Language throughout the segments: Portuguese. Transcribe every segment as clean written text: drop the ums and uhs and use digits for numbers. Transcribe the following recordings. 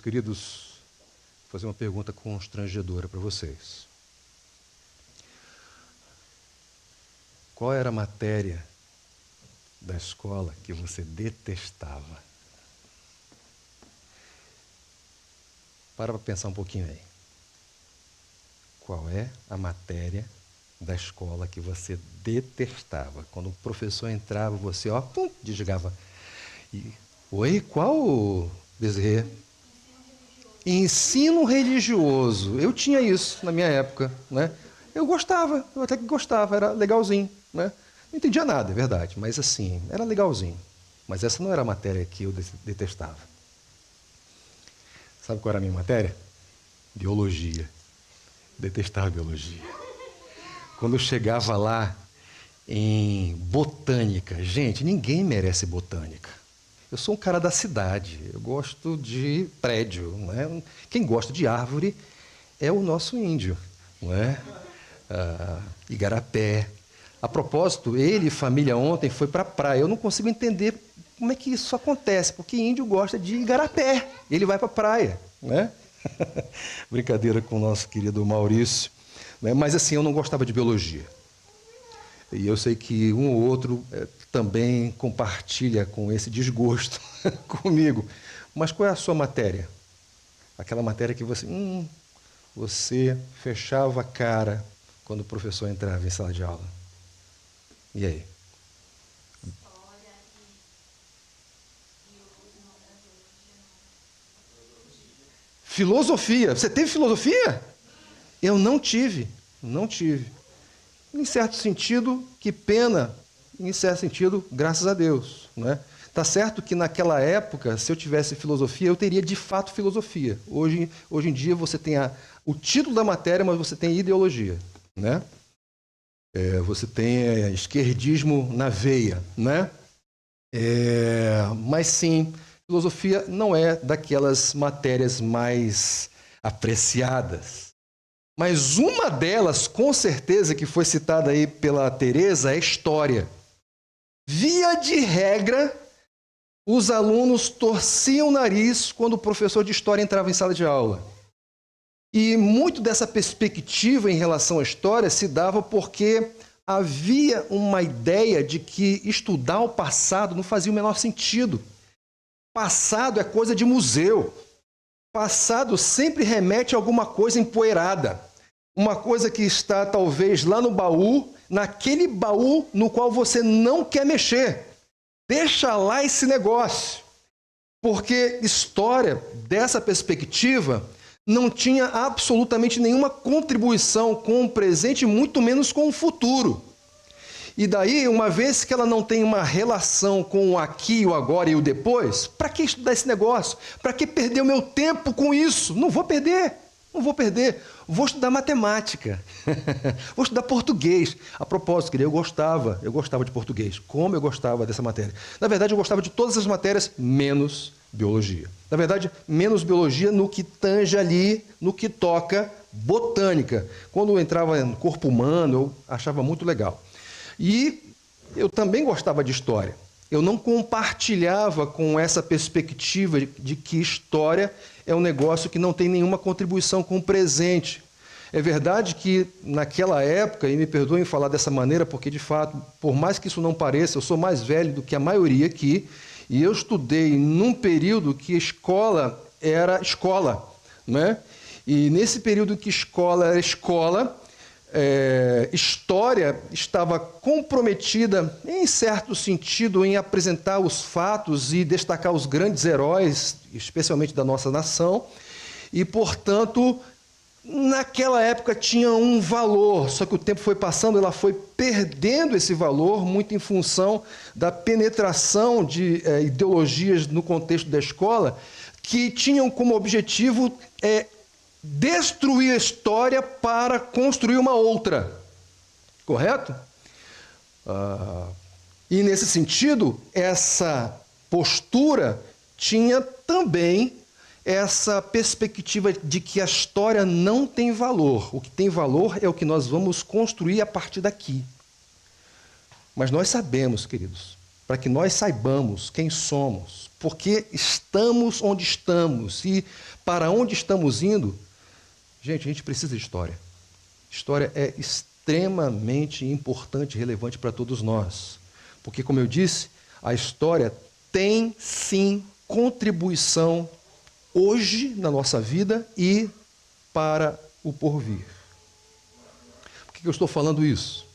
queridos, vou fazer uma pergunta constrangedora para vocês. Qual era a matéria da escola que você detestava? Para pensar um pouquinho aí. Qual é a matéria da escola que você detestava? Quando o professor entrava, você, pum, desligava. Oi, qual, Bezerra? Ensino religioso. Eu tinha isso na minha época, né? Eu gostava, eu até que gostava, era legalzinho, né? Não entendia nada, é verdade, mas assim, era legalzinho. Mas essa não era a matéria que eu detestava. Sabe qual era a minha matéria? Biologia. Detestava biologia. Quando eu chegava lá em botânica, gente, ninguém merece botânica. Eu sou um cara da cidade, eu gosto de prédio, não é? Quem gosta de árvore é o nosso índio, não é? Igarapé. A propósito, ele e família ontem foi para a praia. Eu não consigo entender como é que isso acontece, porque índio gosta de igarapé, ele vai para a praia, né? Brincadeira com o nosso querido Maurício, né? Mas assim, eu não gostava de biologia. E eu sei que um ou outro também compartilha com esse desgosto comigo. Mas qual é a sua matéria? Aquela matéria que você fechava a cara quando o professor entrava em sala de aula. E aí? Filosofia. Você teve filosofia? Eu não tive. Não tive. Em certo sentido, que pena. Em certo sentido, graças a Deus, né? Tá certo que naquela época, se eu tivesse filosofia, eu teria de fato filosofia. Hoje em dia você tem o título da matéria, mas você tem ideologia, né? Você tem esquerdismo na veia, né? Mas sim, filosofia não é daquelas matérias mais apreciadas. Mas uma delas, com certeza, que foi citada aí pela Tereza, é história. Via de regra, os alunos torciam o nariz quando o professor de história entrava em sala de aula. E muito dessa perspectiva em relação à história se dava porque havia uma ideia de que estudar o passado não fazia o menor sentido. Passado é coisa de museu. Passado sempre remete a alguma coisa empoeirada. Uma coisa que está talvez lá no baú, naquele baú no qual você não quer mexer. Deixa lá esse negócio. Porque história, dessa perspectiva, não tinha absolutamente nenhuma contribuição com o presente, muito menos com o futuro. E daí, uma vez que ela não tem uma relação com o aqui, o agora e o depois, para que estudar esse negócio? Para que perder o meu tempo com isso? Não vou perder, não vou perder. Vou estudar matemática, vou estudar português. A propósito, eu gostava de português. Como eu gostava dessa matéria? Na verdade, eu gostava de todas as matérias, menos biologia. Na verdade, menos biologia no que tange ali, no que toca botânica. Quando eu entrava no corpo humano, eu achava muito legal. E eu também gostava de história. Eu não compartilhava com essa perspectiva de que história é um negócio que não tem nenhuma contribuição com o presente. É verdade que naquela época, e me perdoem falar dessa maneira, porque de fato, por mais que isso não pareça, eu sou mais velho do que a maioria aqui, e eu estudei num período que escola era escola, né? E nesse período que escola era escola, história estava comprometida, em certo sentido, em apresentar os fatos e destacar os grandes heróis, especialmente da nossa nação, e, portanto, naquela época tinha um valor, só que o tempo foi passando, ela foi perdendo esse valor, muito em função da penetração de ideologias no contexto da escola, que tinham como objetivo destruir a história para construir uma outra. Correto? E, nesse sentido, essa postura tinha também essa perspectiva de que a história não tem valor. O que tem valor é o que nós vamos construir a partir daqui. Mas nós sabemos, queridos, para que nós saibamos quem somos, porque estamos onde estamos e para onde estamos indo. Gente, a gente precisa de história. História é extremamente importante e relevante para todos nós, porque, como eu disse, a história tem sim contribuição hoje na nossa vida e para o porvir. Por que eu estou falando isso?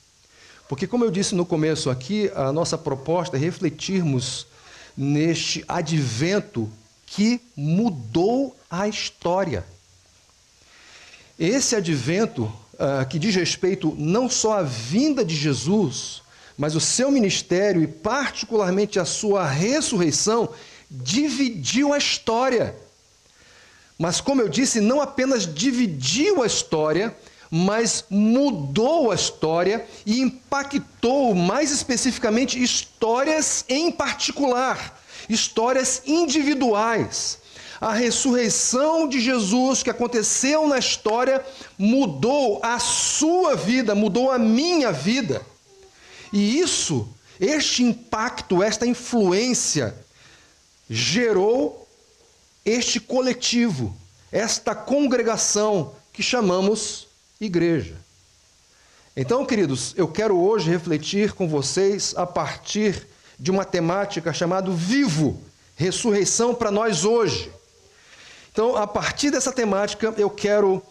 Porque, como eu disse no começo aqui, a nossa proposta é refletirmos neste advento que mudou a história. Esse advento que diz respeito não só à vinda de Jesus, mas o seu ministério e particularmente a sua ressurreição, dividiu a história. Mas, como eu disse, não apenas dividiu a história, mas mudou a história e impactou, mais especificamente, histórias em particular, histórias individuais. A ressurreição de Jesus que aconteceu na história mudou a sua vida, mudou a minha vida. E este impacto, esta influência, gerou este coletivo, esta congregação que chamamos igreja. Então, queridos, eu quero hoje refletir com vocês a partir de uma temática chamada Vivo, ressurreição para nós hoje. Então, a partir dessa temática, eu quero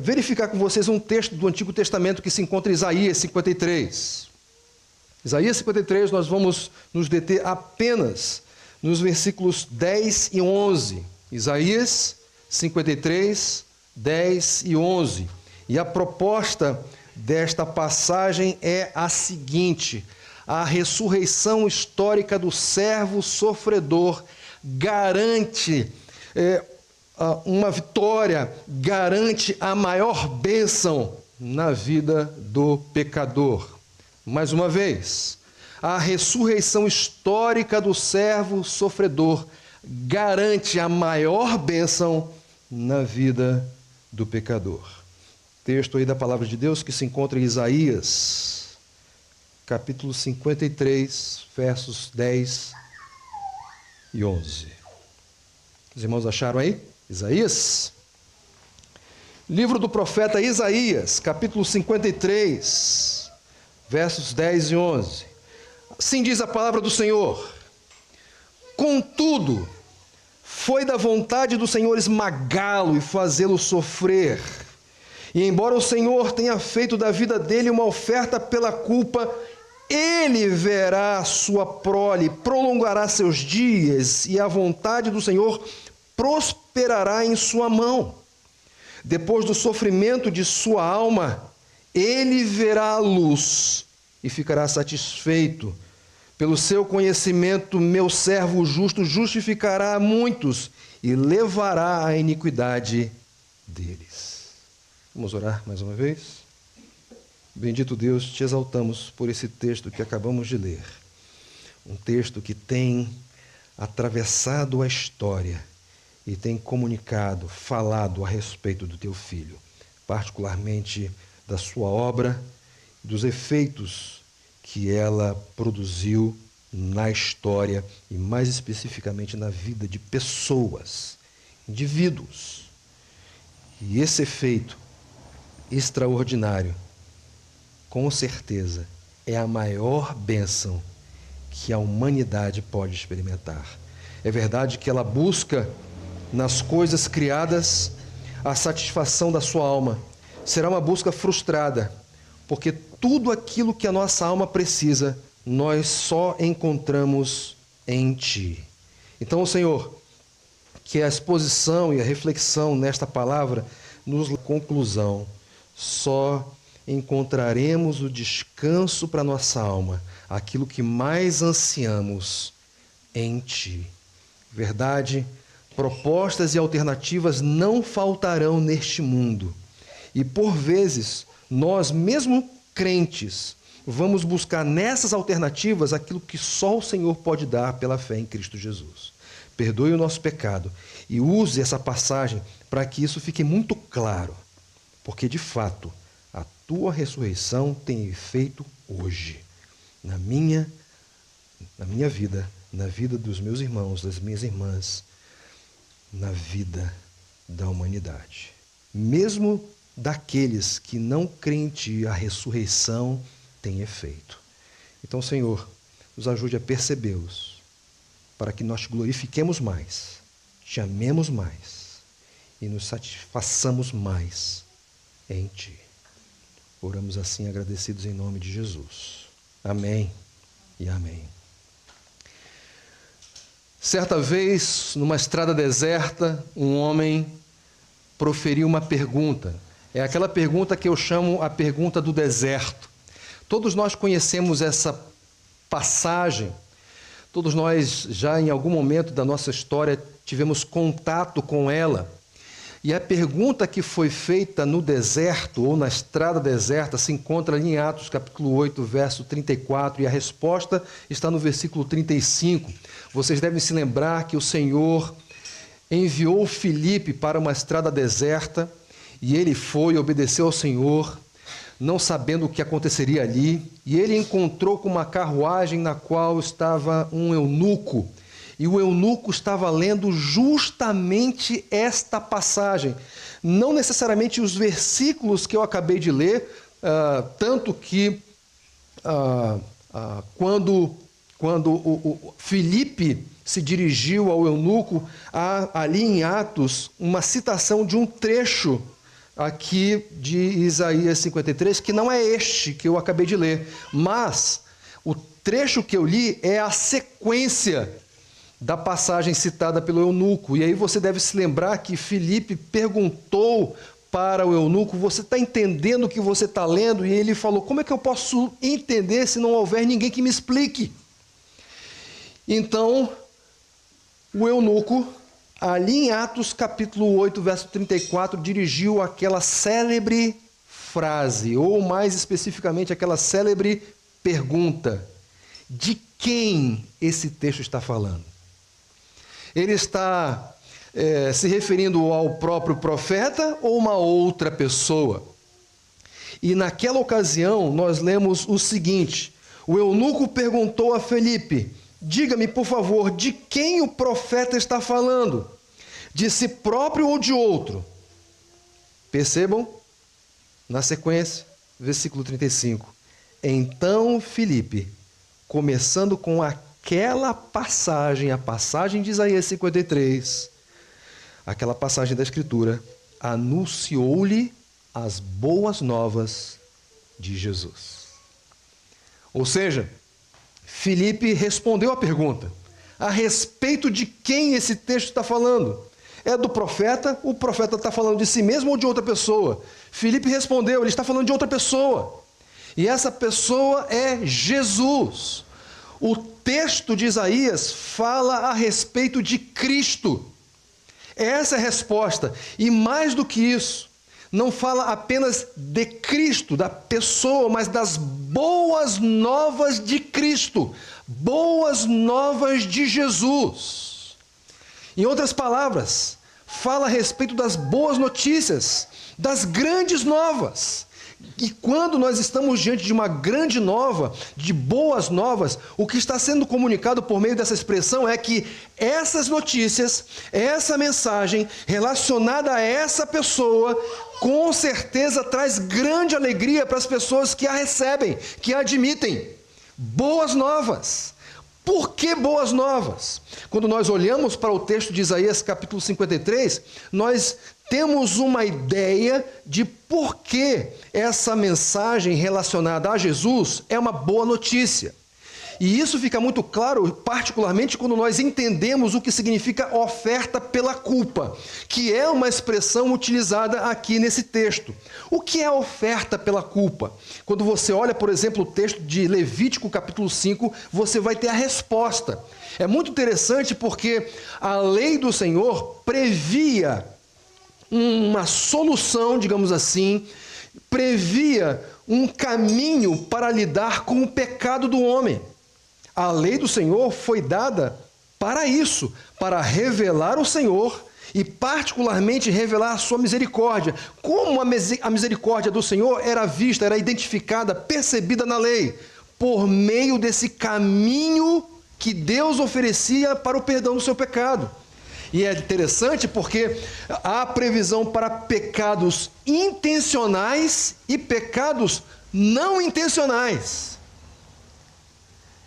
verificar com vocês um texto do Antigo Testamento que se encontra em Isaías 53. Isaías 53, nós vamos nos deter apenas nos versículos 10 e 11. Isaías 53, 10 e 11. E a proposta desta passagem é a seguinte: a ressurreição histórica do servo sofredor garante uma vitória, garante a maior bênção na vida do pecador. Mais uma vez, a ressurreição histórica do servo sofredor garante a maior bênção na vida do pecador. Texto aí da palavra de Deus que se encontra em Isaías, capítulo 53, versos 10 e 11. Os irmãos acharam aí? Isaías? Livro do profeta Isaías, capítulo 53, versos 10 e 11. Assim diz a palavra do Senhor: contudo, foi da vontade do Senhor esmagá-lo e fazê-lo sofrer. E embora o Senhor tenha feito da vida dele uma oferta pela culpa, ele verá a sua prole, prolongará seus dias, e a vontade do Senhor prosperará em sua mão. Depois do sofrimento de sua alma, ele verá a luz e ficará satisfeito. Pelo seu conhecimento, meu servo justo justificará a muitos e levará a iniquidade deles. Vamos orar mais uma vez? Bendito Deus, te exaltamos por esse texto que acabamos de ler. Um texto que tem atravessado a história e tem comunicado, falado a respeito do teu Filho, particularmente da sua obra, dos efeitos que ela produziu na história e mais especificamente na vida de pessoas, indivíduos. E esse efeito extraordinário, com certeza, é a maior bênção que a humanidade pode experimentar. É verdade que ela busca nas coisas criadas a satisfação da sua alma. Será uma busca frustrada, porque tudo aquilo que a nossa alma precisa, nós só encontramos em Ti. Então, Senhor, que a exposição e a reflexão nesta palavra nos leve à conclusão: só encontraremos o descanso para nossa alma, aquilo que mais ansiamos, em Ti. Verdade, propostas e alternativas não faltarão neste mundo. E por vezes, nós, mesmo crentes, vamos buscar nessas alternativas aquilo que só o Senhor pode dar pela fé em Cristo Jesus. Perdoe o nosso pecado e use essa passagem para que isso fique muito claro, porque de fato a tua ressurreição tem efeito hoje, na minha, na minha vida, na vida dos meus irmãos, das minhas irmãs, na vida da humanidade. Mesmo daqueles que não creem em Ti, a ressurreição tem efeito. Então, Senhor, nos ajude a percebê-los, para que nós te glorifiquemos mais, te amemos mais e nos satisfaçamos mais em Ti. Oramos assim agradecidos em nome de Jesus. Amém e amém. Certa vez, numa estrada deserta, um homem proferiu uma pergunta. É aquela pergunta que eu chamo a pergunta do deserto. Todos nós conhecemos essa passagem. Todos nós já em algum momento da nossa história tivemos contato com ela. E a pergunta que foi feita no deserto, ou na estrada deserta, se encontra ali em Atos capítulo 8, verso 34, e a resposta está no versículo 35. Vocês devem se lembrar que o Senhor enviou Filipe para uma estrada deserta, e ele foi, obedeceu ao Senhor, não sabendo o que aconteceria ali, e ele encontrou com uma carruagem na qual estava um eunuco, e o eunuco estava lendo justamente esta passagem, não necessariamente os versículos que eu acabei de ler, tanto que quando o Filipe se dirigiu ao eunuco, há ali em Atos uma citação de um trecho aqui de Isaías 53, que não é este que eu acabei de ler, mas o trecho que eu li é a sequência da passagem citada pelo eunuco. E aí você deve se lembrar que Filipe perguntou para o eunuco: você está entendendo o que você está lendo? E ele falou: como é que eu posso entender se não houver ninguém que me explique? Então, o eunuco, ali em Atos capítulo 8, verso 34, dirigiu aquela célebre frase, ou mais especificamente aquela célebre pergunta: de quem esse texto está falando? Ele está se referindo ao próprio profeta ou uma outra pessoa? E naquela ocasião nós lemos o seguinte: o eunuco perguntou a Filipe: diga-me, por favor, de quem o profeta está falando? De si próprio ou de outro? Percebam, na sequência, versículo 35. Então Filipe, começando com aquela passagem, a passagem de Isaías 53, aquela passagem da Escritura, anunciou-lhe as boas novas de Jesus. Ou seja, Filipe respondeu a pergunta: a respeito de quem esse texto está falando? É do profeta? O profeta está falando de si mesmo ou de outra pessoa? Filipe respondeu: ele está falando de outra pessoa. E essa pessoa é Jesus. O texto de Isaías fala a respeito de Cristo. Essa é a resposta. E mais do que isso, não fala apenas de Cristo, da pessoa, mas das boas novas de Cristo, boas novas de Jesus. Em outras palavras, fala a respeito das boas notícias, das grandes novas. E quando nós estamos diante de uma grande nova, de boas novas, o que está sendo comunicado por meio dessa expressão é que essas notícias, essa mensagem relacionada a essa pessoa, com certeza traz grande alegria para as pessoas que a recebem, que a admitem. Boas novas. Por que boas novas? Quando nós olhamos para o texto de Isaías capítulo 53, nós temos uma ideia de por que essa mensagem relacionada a Jesus é uma boa notícia. E isso fica muito claro, particularmente quando nós entendemos o que significa oferta pela culpa, que é uma expressão utilizada aqui nesse texto. O que é oferta pela culpa? Quando você olha, por exemplo, o texto de Levítico capítulo 5, você vai ter a resposta. É muito interessante porque a lei do Senhor previa uma solução, digamos assim, previa um caminho para lidar com o pecado do homem. A lei do Senhor foi dada para isso, para revelar o Senhor e particularmente revelar a sua misericórdia. Como a misericórdia do Senhor era vista, era identificada, percebida na lei? por meio desse caminho que Deus oferecia para o perdão do seu pecado. E é interessante porque há previsão para pecados intencionais e pecados não intencionais.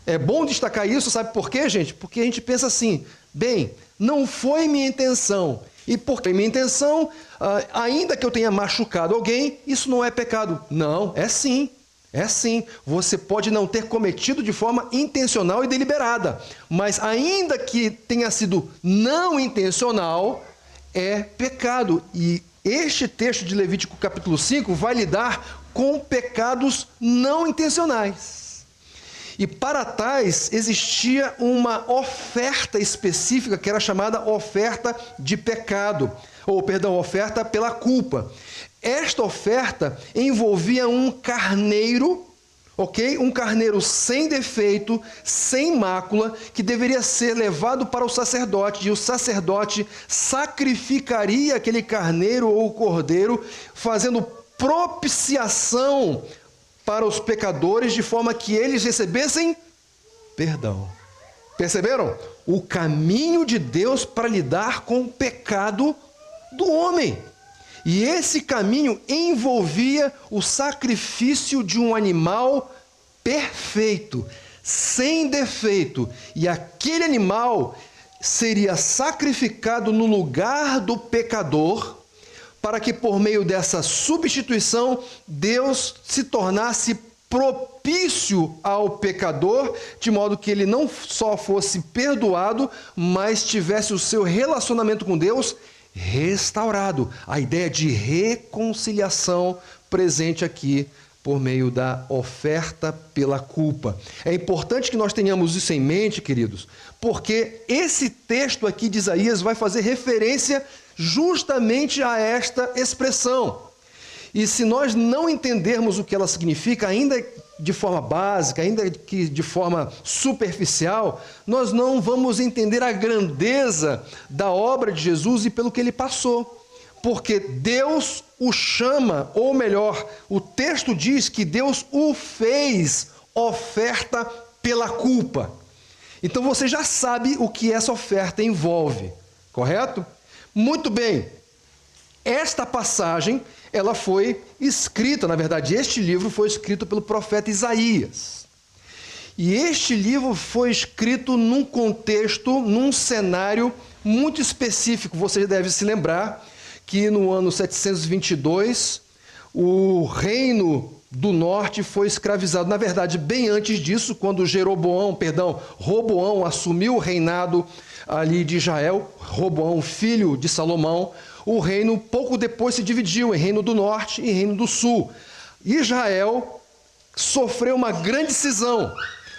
É bom destacar isso, sabe por quê, gente? Porque a gente pensa assim, bem, não foi minha intenção. E porque minha intenção, ainda que eu tenha machucado alguém, isso não é pecado. Não, é sim. É sim. Você pode não ter cometido de forma intencional e deliberada. Mas ainda que tenha sido não intencional, é pecado. E este texto de Levítico capítulo 5 vai lidar com pecados não intencionais. E para tais existia uma oferta específica que era chamada oferta de pecado, ou perdão, oferta pela culpa. Esta oferta envolvia um carneiro, ok? Um carneiro sem defeito, sem mácula, que deveria ser levado para o sacerdote, e o sacerdote sacrificaria aquele carneiro ou cordeiro, fazendo propiciação para os pecadores, de forma que eles recebessem perdão. Perceberam? O caminho de Deus para lidar com o pecado do homem. E esse caminho envolvia o sacrifício de um animal perfeito, sem defeito. E aquele animal seria sacrificado no lugar do pecador, para que por meio dessa substituição, Deus se tornasse propício ao pecador, de modo que ele não só fosse perdoado, mas tivesse o seu relacionamento com Deus restaurado. A ideia de reconciliação presente aqui por meio da oferta pela culpa. É importante que nós tenhamos isso em mente, queridos, porque esse texto aqui de Isaías vai fazer referência justamente a esta expressão. E se nós não entendermos o que ela significa, ainda de forma básica, ainda que de forma superficial, nós não vamos entender a grandeza da obra de Jesus e pelo que ele passou. Porque Deus o chama, ou melhor, o texto diz que Deus o fez oferta pela culpa. Então você já sabe o que essa oferta envolve, correto? Muito bem, esta passagem, ela foi escrita, na verdade, este livro foi escrito pelo profeta Isaías. E este livro foi escrito num contexto, num cenário muito específico. Você deve se lembrar que no ano 722, o reino do norte foi escravizado. Na verdade, bem antes disso, quando Roboão assumiu o reinado ali de Israel, Roboão, filho de Salomão, o reino pouco depois se dividiu em reino do norte e reino do sul. Israel sofreu uma grande cisão.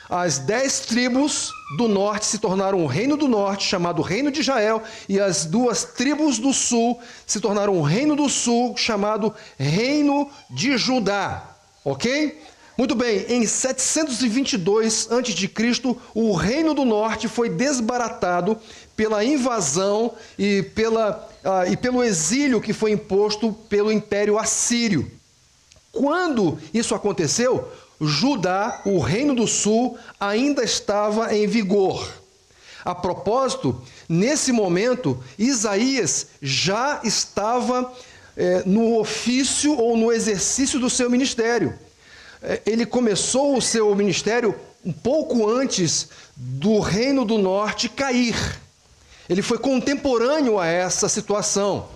As 10 tribos do norte se tornaram o reino do norte, chamado Reino de Israel, e as 2 tribos do sul se tornaram o reino do sul, chamado Reino de Judá. Ok? Muito bem, em 722 a.C., o reino do norte foi desbaratado pela invasão e pelo exílio que foi imposto pelo Império Assírio. Quando isso aconteceu, Judá, o reino do sul, ainda estava em vigor. A propósito, nesse momento, Isaías já estava no ofício ou no exercício do seu ministério. Ele começou o seu ministério um pouco antes do reino do norte cair. Ele foi contemporâneo a essa situação.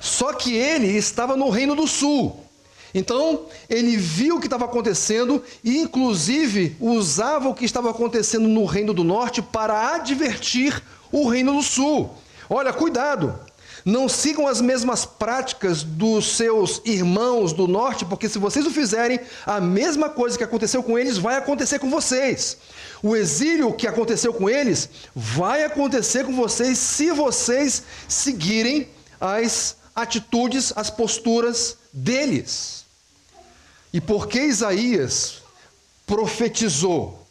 Só que ele estava no reino do sul. Então, ele viu o que estava acontecendo e, inclusive, usava o que estava acontecendo no reino do norte para advertir o reino do sul. Olha, cuidado! Não sigam as mesmas práticas dos seus irmãos do norte, porque se vocês o fizerem, a mesma coisa que aconteceu com eles vai acontecer com vocês. O exílio que aconteceu com eles vai acontecer com vocês se vocês seguirem as atitudes, as posturas deles. E por que Isaías profetizou?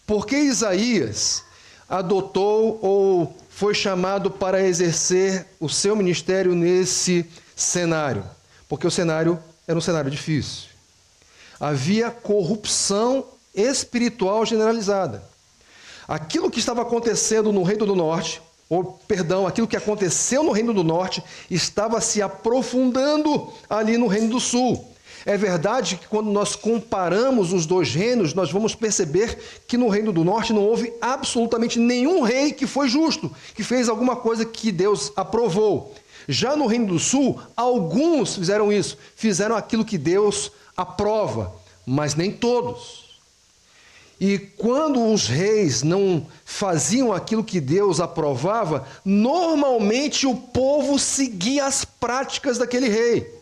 Por que Isaías adotou ou foi chamado para exercer o seu ministério nesse cenário? Porque o cenário era um cenário difícil. Havia corrupção espiritual generalizada. Aquilo que estava acontecendo no Reino do Norte, aquilo que aconteceu no Reino do Norte, estava se aprofundando ali no Reino do Sul. É verdade que quando nós comparamos os dois reinos, nós vamos perceber que no Reino do Norte não houve absolutamente nenhum rei que foi justo, que fez alguma coisa que Deus aprovou. Já no Reino do Sul, alguns fizeram isso, fizeram aquilo que Deus aprova, mas nem todos. E quando os reis não faziam aquilo que Deus aprovava, normalmente o povo seguia as práticas daquele rei.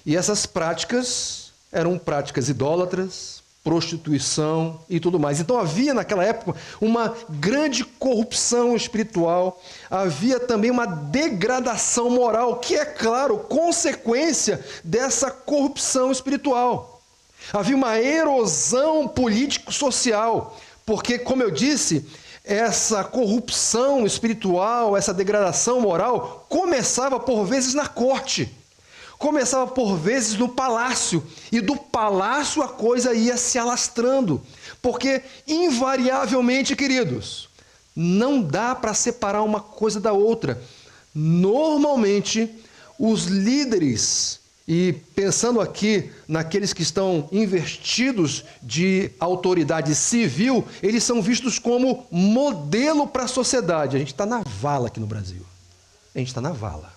E essas práticas eram práticas idólatras, prostituição e tudo mais. Então havia naquela época uma grande corrupção espiritual, havia também uma degradação moral, que é claro, consequência dessa corrupção espiritual. Havia uma erosão político-social, porque, como eu disse, essa corrupção espiritual, essa degradação moral, começava por vezes na corte. Começava por vezes no palácio, e do palácio a coisa ia se alastrando, porque invariavelmente, queridos, não dá para separar uma coisa da outra. Normalmente, os líderes, e pensando aqui naqueles que estão investidos de autoridade civil, eles são vistos como modelo para a sociedade. A gente está na vala aqui no Brasil, a gente está na vala.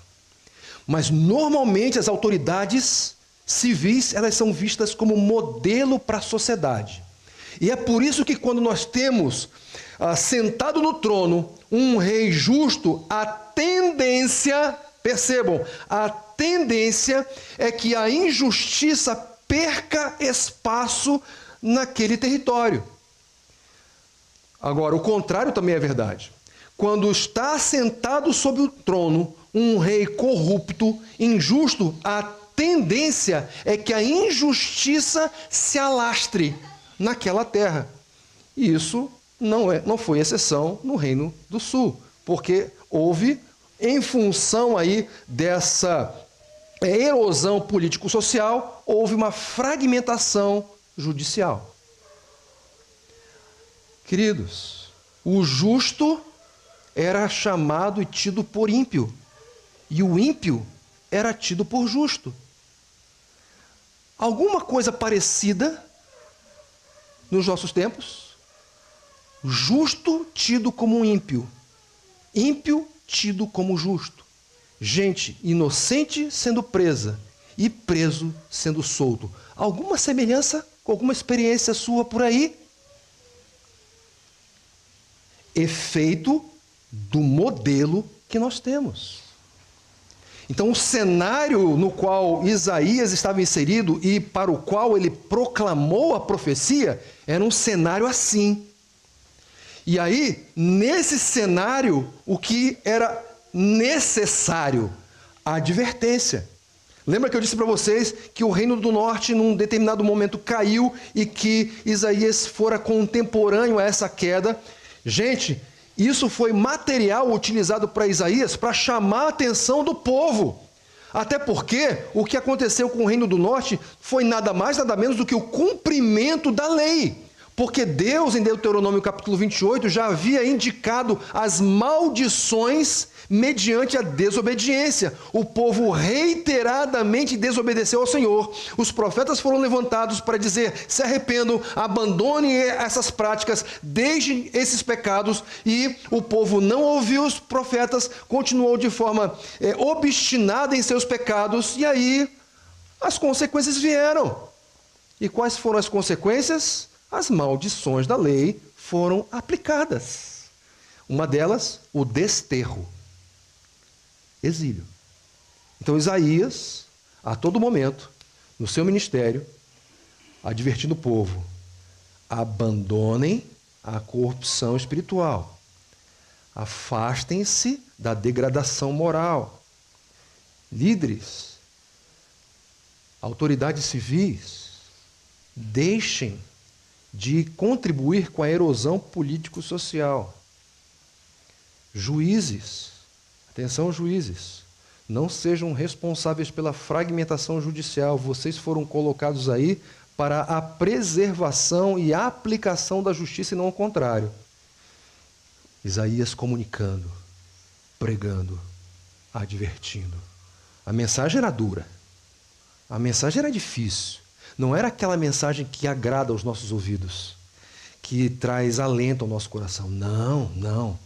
Mas, normalmente, as autoridades civis, elas são vistas como modelo para a sociedade. E é por isso que quando nós temos sentado no trono um rei justo, a tendência, percebam, a tendência é que a injustiça perca espaço naquele território. Agora, o contrário também é verdade. Quando está sentado sobre o trono um rei corrupto, injusto, a tendência é que a injustiça se alastre naquela terra. E isso não foi exceção no Reino do Sul, porque houve, em função aí dessa erosão político-social, houve uma fragmentação judicial. Queridos, o justo era chamado e tido por ímpio, e o ímpio era tido por justo. Alguma coisa parecida nos nossos tempos? Justo tido como ímpio, ímpio tido como justo. Gente inocente sendo presa e preso sendo solto. Alguma semelhança com alguma experiência sua por aí? Efeito do modelo que nós temos. Então, o cenário no qual Isaías estava inserido e para o qual ele proclamou a profecia era um cenário assim. E aí, nesse cenário, o que era necessário? A advertência. Lembra que eu disse para vocês que o Reino do Norte, num determinado momento, caiu e que Isaías fora contemporâneo a essa queda? Gente, isso foi material utilizado para Isaías para chamar a atenção do povo. Até porque o que aconteceu com o Reino do Norte foi nada mais, nada menos do que o cumprimento da lei. Porque Deus, em Deuteronômio capítulo 28, já havia indicado as maldições mediante a desobediência. O povo reiteradamente desobedeceu ao Senhor. Os profetas foram levantados para dizer: se arrependam, abandonem essas práticas, deixem esses pecados. E o povo não ouviu os profetas, continuou de forma obstinada em seus pecados. E aí as consequências vieram. E quais foram as consequências? As maldições da lei foram aplicadas. Uma delas, o desterro. Exílio. Então Isaías, a todo momento, no seu ministério, advertindo o povo: abandonem a corrupção espiritual, afastem-se da degradação moral. Líderes, autoridades civis, deixem de contribuir com a erosão político-social. Juízes, atenção juízes, não sejam responsáveis pela fragmentação judicial. Vocês foram colocados aí para a preservação e aplicação da justiça e não ao contrário. Isaías comunicando, pregando, advertindo. A mensagem era dura, a mensagem era difícil, não era aquela mensagem que agrada aos nossos ouvidos, que traz alento ao nosso coração. Não.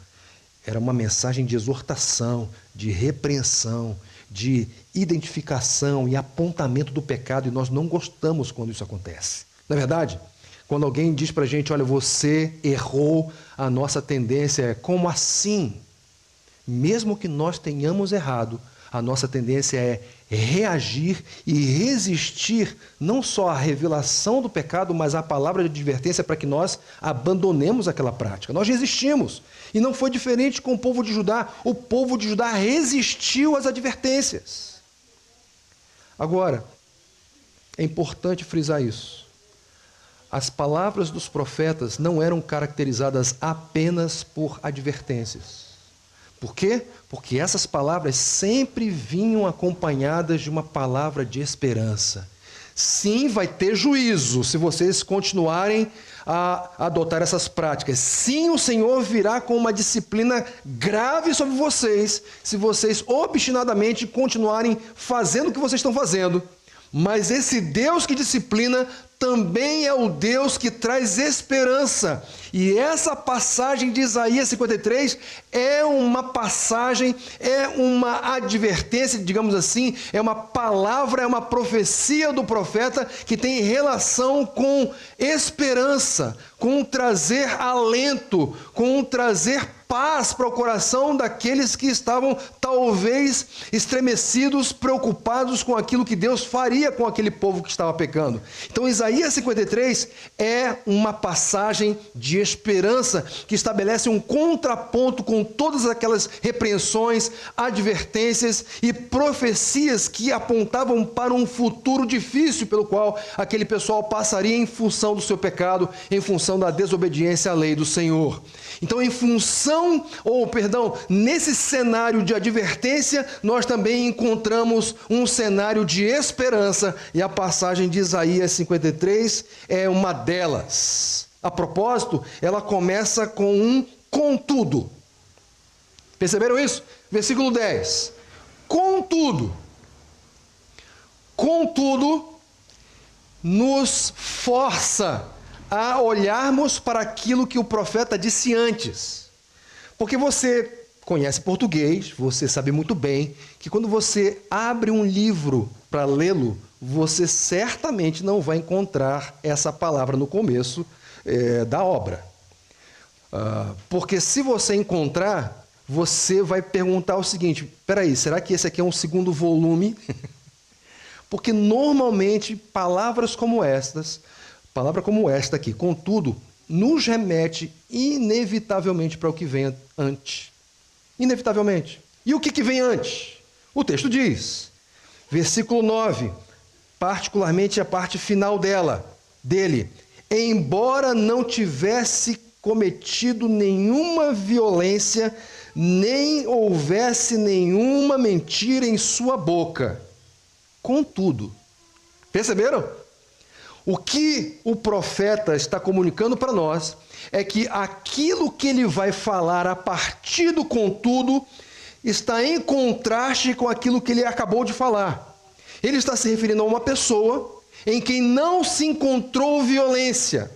Era uma mensagem de exortação, de repreensão, de identificação e apontamento do pecado, e nós não gostamos quando isso acontece. Na verdade, quando alguém diz para a gente, olha, você errou, a nossa tendência é, como assim? Mesmo que nós tenhamos errado, a nossa tendência é reagir e resistir não só à revelação do pecado, mas à palavra de advertência para que nós abandonemos aquela prática. Nós resistimos. E não foi diferente com o povo de Judá. O povo de Judá resistiu às advertências. Agora, é importante frisar isso. As palavras dos profetas não eram caracterizadas apenas por advertências. Por quê? Porque essas palavras sempre vinham acompanhadas de uma palavra de esperança. Sim, vai ter juízo se vocês continuarem a adotar essas práticas. Sim, o Senhor virá com uma disciplina grave sobre vocês, se vocês obstinadamente continuarem fazendo o que vocês estão fazendo. Mas esse Deus que disciplina também é o Deus que traz esperança. E essa passagem de Isaías 53 é uma passagem, é uma advertência, digamos assim, é uma palavra, é uma profecia do profeta que tem relação com esperança, com trazer alento, com trazer paz para o coração daqueles que estavam talvez estremecidos, preocupados com aquilo que Deus faria com aquele povo que estava pecando. Então Isaías 53 é uma passagem de esperança que estabelece um contraponto com todas aquelas repreensões, advertências e profecias que apontavam para um futuro difícil pelo qual aquele pessoal passaria em função do seu pecado, em função da desobediência à lei do Senhor. Então, nesse cenário de advertência, nós também encontramos um cenário de esperança, e a passagem de Isaías 53 é uma delas. A propósito, ela começa com um contudo. Perceberam isso? Versículo 10. Contudo, nos força a olharmos para aquilo que o profeta disse antes. Porque você conhece português, você sabe muito bem que quando você abre um livro para lê-lo, você certamente não vai encontrar essa palavra no começo da obra. Porque se você encontrar, você vai perguntar o seguinte, peraí, será que esse aqui é um segundo volume? Porque normalmente palavras como estas, palavra como esta aqui, contudo, nos remete inevitavelmente para o que vem antes. Inevitavelmente. E o que vem antes? O texto diz, versículo 9, particularmente a parte final dele, embora não tivesse cometido nenhuma violência, nem houvesse nenhuma mentira em sua boca. Contudo, perceberam? O que o profeta está comunicando para nós é que aquilo que ele vai falar a partir do contudo está em contraste com aquilo que ele acabou de falar. Ele está se referindo a uma pessoa em quem não se encontrou violência.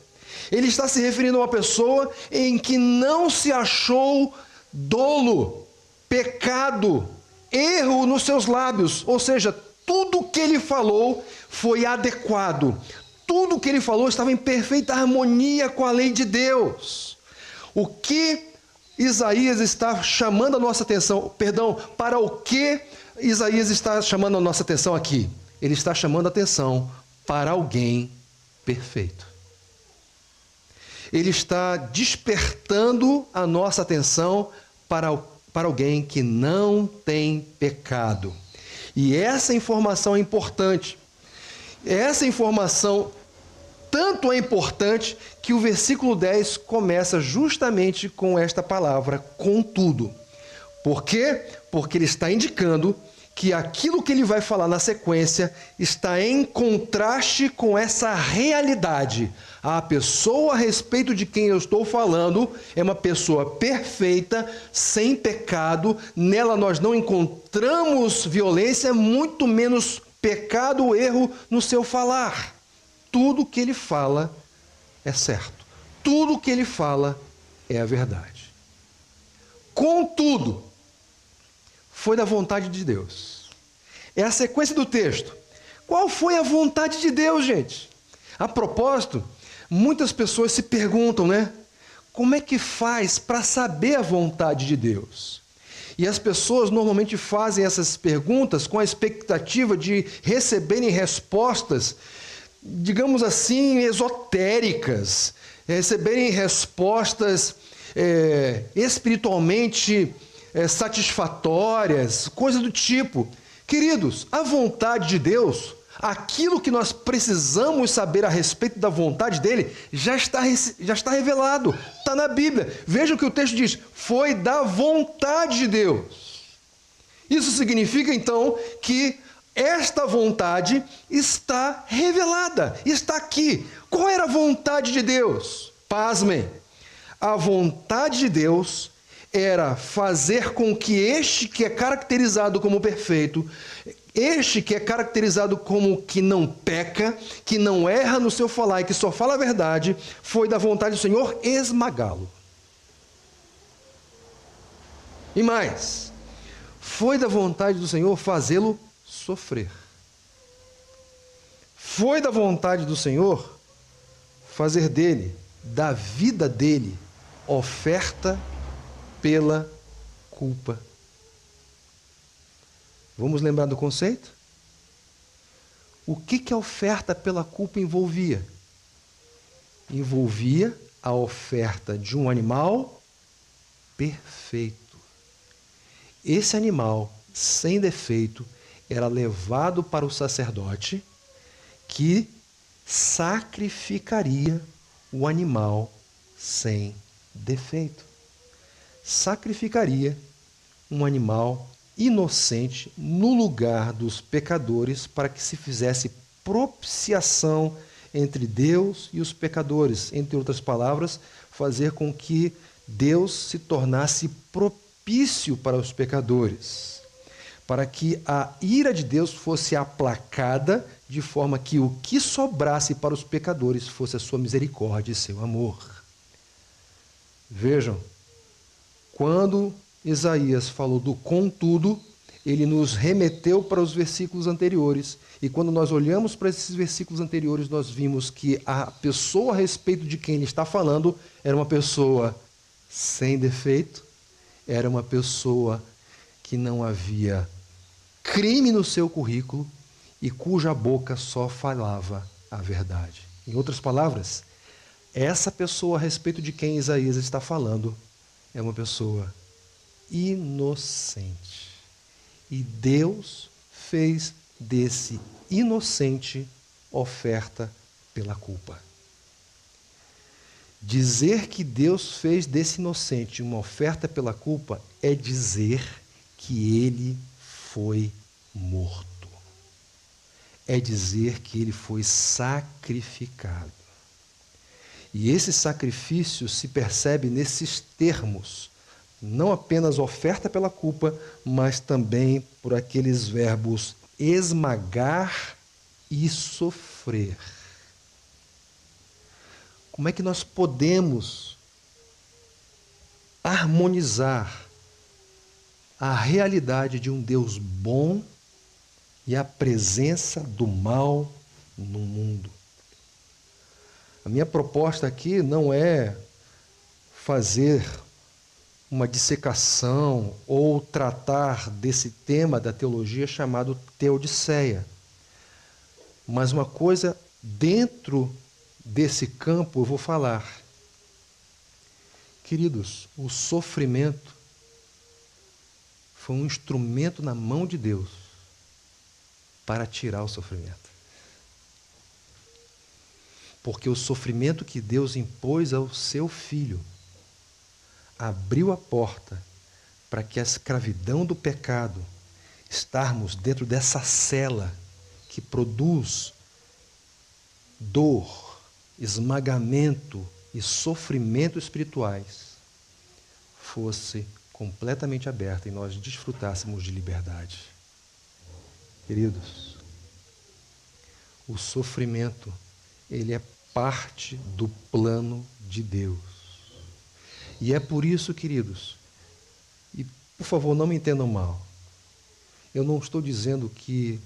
Ele está se referindo a uma pessoa em que não se achou dolo, pecado, erro nos seus lábios. Ou seja, tudo que ele falou foi adequado. Tudo que ele falou estava em perfeita harmonia com a lei de Deus. O que Isaías está chamando a nossa atenção, para o que Isaías está chamando a nossa atenção aqui? Ele está chamando a atenção para alguém perfeito. Ele está despertando a nossa atenção para alguém que não tem pecado. E essa informação é importante. Essa informação tanto é importante que o versículo 10 começa justamente com esta palavra, contudo. Por quê? Porque ele está indicando que aquilo que ele vai falar na sequência está em contraste com essa realidade. A pessoa a respeito de quem eu estou falando é uma pessoa perfeita, sem pecado, nela nós não encontramos violência, muito menos pecado ou erro no seu falar. Tudo que ele fala é certo. Tudo que ele fala é a verdade. Contudo, foi da vontade de Deus. É a sequência do texto. Qual foi a vontade de Deus, gente? A propósito, muitas pessoas se perguntam, né? Como é que faz para saber a vontade de Deus? E as pessoas normalmente fazem essas perguntas com a expectativa de receberem respostas, digamos assim, esotéricas, receberem respostas espiritualmente satisfatórias, coisa do tipo. Queridos, a vontade de Deus, aquilo que nós precisamos saber a respeito da vontade dele, já está revelado, está na Bíblia. Veja o que o texto diz: foi da vontade de Deus. Isso significa então que esta vontade está revelada, está aqui. Qual era a vontade de Deus? Pasmem, a vontade de Deus era fazer com que este que é caracterizado como perfeito, este que é caracterizado como que não peca, que não erra no seu falar e que só fala a verdade, foi da vontade do Senhor esmagá-lo. E mais, foi da vontade do Senhor fazê-lo sofrer. Foi da vontade do Senhor fazer dele, da vida dele, oferta pela culpa. Vamos lembrar do conceito? O que a oferta pela culpa envolvia? Envolvia a oferta de um animal perfeito. Esse animal, sem defeito, era levado para o sacerdote, que sacrificaria o animal sem defeito. Sacrificaria um animal inocente no lugar dos pecadores, para que se fizesse propiciação entre Deus e os pecadores. Entre outras palavras, fazer com que Deus se tornasse propício para os pecadores, para que a ira de Deus fosse aplacada, de forma que o que sobrasse para os pecadores fosse a sua misericórdia e seu amor. Vejam, quando Isaías falou do contudo, ele nos remeteu para os versículos anteriores. E quando nós olhamos para esses versículos anteriores, nós vimos que a pessoa a respeito de quem ele está falando era uma pessoa sem defeito, era uma pessoa que não havia crime no seu currículo e cuja boca só falava a verdade. Em outras palavras, essa pessoa a respeito de quem Isaías está falando é uma pessoa inocente. E Deus fez desse inocente oferta pela culpa. Dizer que Deus fez desse inocente uma oferta pela culpa é dizer que ele foi morto. É dizer que ele foi sacrificado. E esse sacrifício se percebe nesses termos, não apenas oferta pela culpa, mas também por aqueles verbos esmagar e sofrer. Como é que nós podemos harmonizar a realidade de um Deus bom e a presença do mal no mundo? A minha proposta aqui não é fazer uma dissecação ou tratar desse tema da teologia chamado teodiceia. Mas uma coisa dentro desse campo eu vou falar. Queridos, o sofrimento foi um instrumento na mão de Deus para tirar o sofrimento. Porque o sofrimento que Deus impôs ao seu filho abriu a porta para que a escravidão do pecado estarmos dentro dessa cela que produz dor, esmagamento e sofrimento espirituais, fosse completamente aberta e nós desfrutássemos de liberdade. Queridos, o sofrimento, ele é parte do plano de Deus. E é por isso, queridos, e por favor, não me entendam mal, eu não estou dizendo que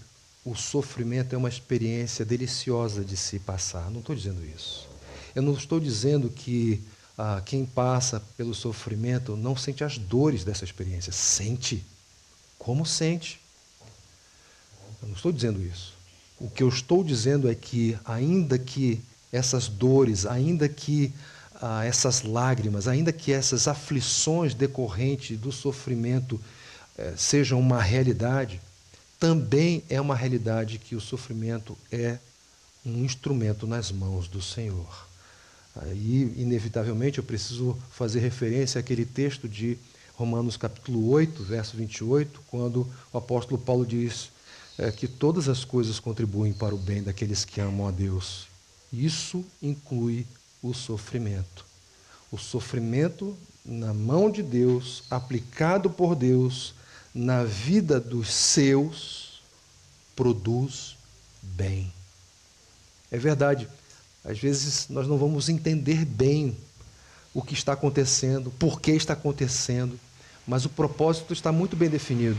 o sofrimento é uma experiência deliciosa de se passar, não estou dizendo isso. Eu não estou dizendo que quem passa pelo sofrimento não sente as dores dessa experiência. Sente. Como sente? Eu não estou dizendo isso. O que eu estou dizendo é que, ainda que essas dores, ainda que essas lágrimas, ainda que essas aflições decorrentes do sofrimento sejam uma realidade, também é uma realidade que o sofrimento é um instrumento nas mãos do Senhor. Aí, inevitavelmente, eu preciso fazer referência àquele texto de Romanos capítulo 8, verso 28, quando o apóstolo Paulo diz que todas as coisas contribuem para o bem daqueles que amam a Deus. Isso inclui o sofrimento. O sofrimento na mão de Deus, aplicado por Deus, na vida dos seus, produz bem. É verdade. Às vezes nós não vamos entender bem o que está acontecendo, por que está acontecendo, mas o propósito está muito bem definido: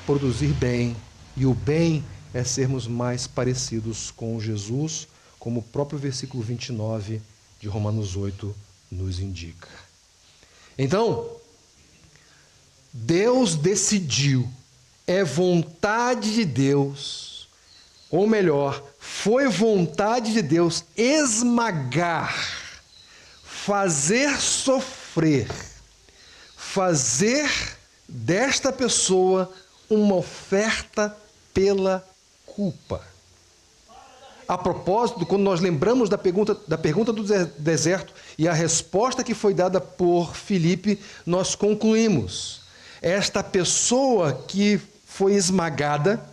produzir bem, e o bem é sermos mais parecidos com Jesus, como o próprio versículo 29 de Romanos 8 nos indica. Então, Deus decidiu, é vontade de Deus, ou melhor, foi vontade de Deus esmagar, fazer sofrer, fazer desta pessoa uma oferta pela culpa. A propósito, quando nós lembramos da pergunta do deserto e a resposta que foi dada por Filipe, nós concluímos: esta pessoa que foi esmagada,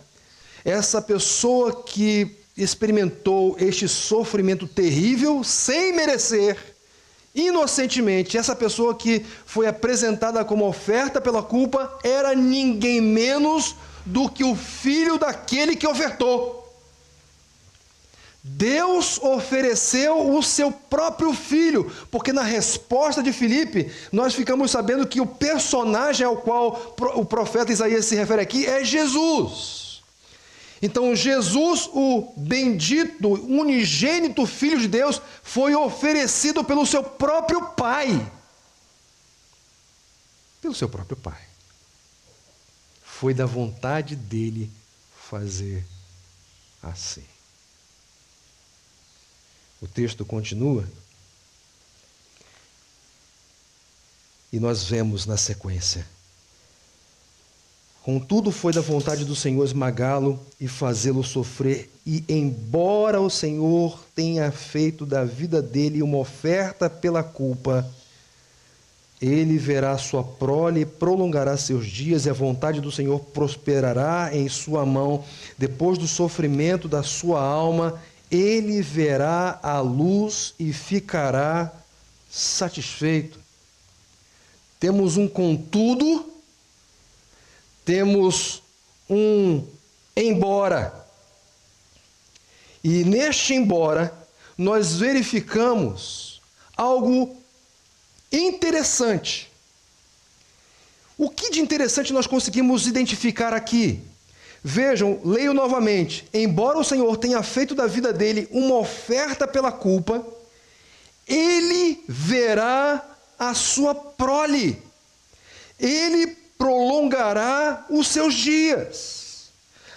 essa pessoa que experimentou este sofrimento terrível sem merecer, inocentemente, essa pessoa que foi apresentada como oferta pela culpa, era ninguém menos do que o filho daquele que ofertou. Deus ofereceu o seu próprio filho, porque na resposta de Filipe, nós ficamos sabendo que o personagem ao qual o profeta Isaías se refere aqui é Jesus. Então Jesus, o bendito, unigênito Filho de Deus, foi oferecido pelo seu próprio Pai. Pelo seu próprio Pai. Foi da vontade dele fazer assim. O texto continua e nós vemos na sequência: contudo foi da vontade do Senhor esmagá-lo e fazê-lo sofrer, e embora o Senhor tenha feito da vida dele uma oferta pela culpa, ele verá sua prole e prolongará seus dias, e a vontade do Senhor prosperará em sua mão. Depois do sofrimento da sua alma, ele verá a luz e ficará satisfeito. Temos um contudo, temos um embora. E neste embora, nós verificamos algo interessante. O que de interessante nós conseguimos identificar aqui? Vejam, leio novamente: embora o Senhor tenha feito da vida dele uma oferta pela culpa, ele verá a sua prole, ele prolongará os seus dias,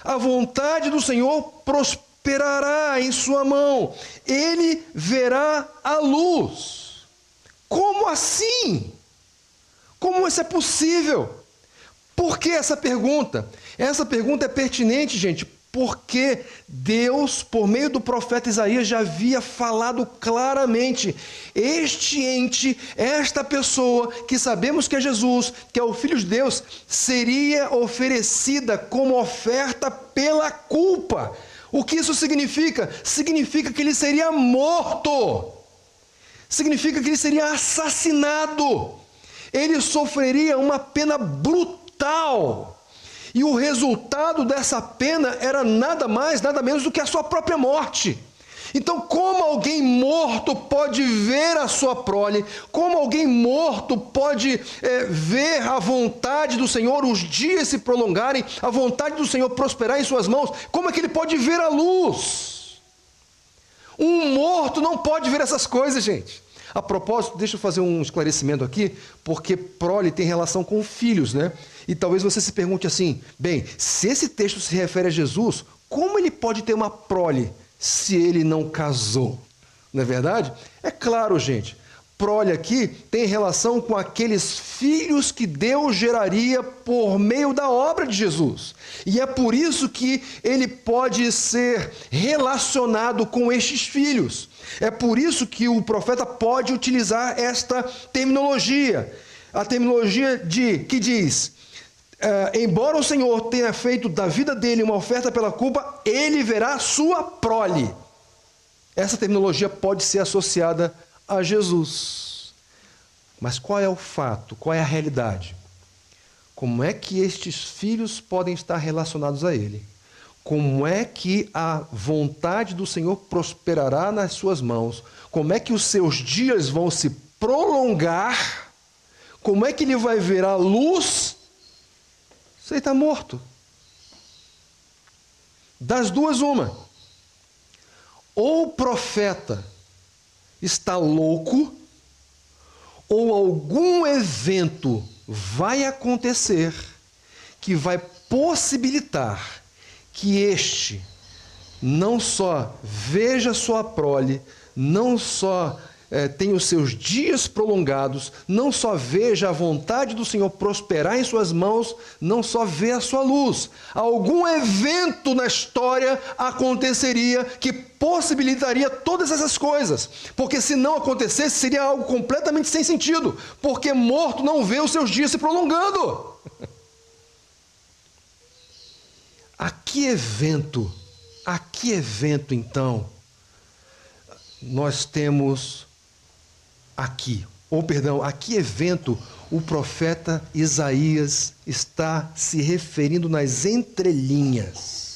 a vontade do Senhor prosperará em sua mão, ele verá a luz. Como assim? Como isso é possível? Por que essa pergunta? Essa pergunta é pertinente, gente, Porque Deus, por meio do profeta Isaías, já havia falado claramente: este ente, esta pessoa, que sabemos que é Jesus, que é o Filho de Deus, seria oferecida como oferta pela culpa. O que isso significa? Significa que ele seria morto. Significa que ele seria assassinado. Ele sofreria uma pena brutal. E o resultado dessa pena era nada mais, nada menos do que a sua própria morte. Então, como alguém morto pode ver a sua prole? Como alguém morto pode ver a vontade do Senhor, os dias se prolongarem, a vontade do Senhor prosperar em suas mãos? Como é que ele pode ver a luz? Um morto não pode ver essas coisas, gente. A propósito, deixa eu fazer um esclarecimento aqui, porque prole tem relação com filhos, né? E talvez você se pergunte assim: bem, se esse texto se refere a Jesus, como ele pode ter uma prole se ele não casou? Não é verdade? É claro, gente. Prole aqui tem relação com aqueles filhos que Deus geraria por meio da obra de Jesus. E é por isso que ele pode ser relacionado com estes filhos. É por isso que o profeta pode utilizar esta terminologia. A terminologia que diz: embora o Senhor tenha feito da vida dele uma oferta pela culpa, ele verá sua prole. Essa terminologia pode ser associada a Jesus. Mas qual é o fato? Qual é a realidade? Como é que estes filhos podem estar relacionados a ele? Como é que a vontade do Senhor prosperará nas suas mãos? Como é que os seus dias vão se prolongar? Como é que ele vai ver a luz? Você está morto. Das duas, uma. Ou o profeta está louco, ou algum evento vai acontecer que vai possibilitar que este não só veja sua prole, não só tenha os seus dias prolongados, não só veja a vontade do Senhor prosperar em suas mãos, não só vê a sua luz. Algum evento na história aconteceria que possibilitaria todas essas coisas. Porque se não acontecesse, seria algo completamente sem sentido. Porque morto não vê os seus dias se prolongando. A que evento então, nós temos aqui? A que evento o profeta Isaías está se referindo nas entrelinhas?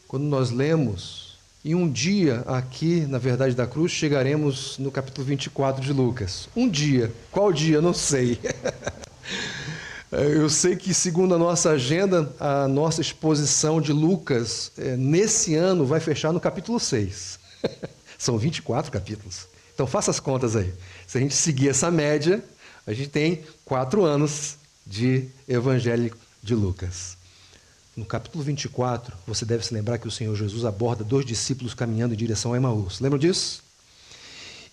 Quando nós lemos, e um dia aqui, na verdade da cruz, chegaremos no capítulo 24 de Lucas. Um dia, qual dia? Eu não sei. Eu sei que, segundo a nossa agenda, a nossa exposição de Lucas, nesse ano, vai fechar no capítulo 6. São 24 capítulos. Então, faça as contas aí. Se a gente seguir essa média, a gente tem 4 anos de Evangelho de Lucas. No capítulo 24, você deve se lembrar que o Senhor Jesus aborda 2 discípulos caminhando em direção a Emaús. Lembram disso?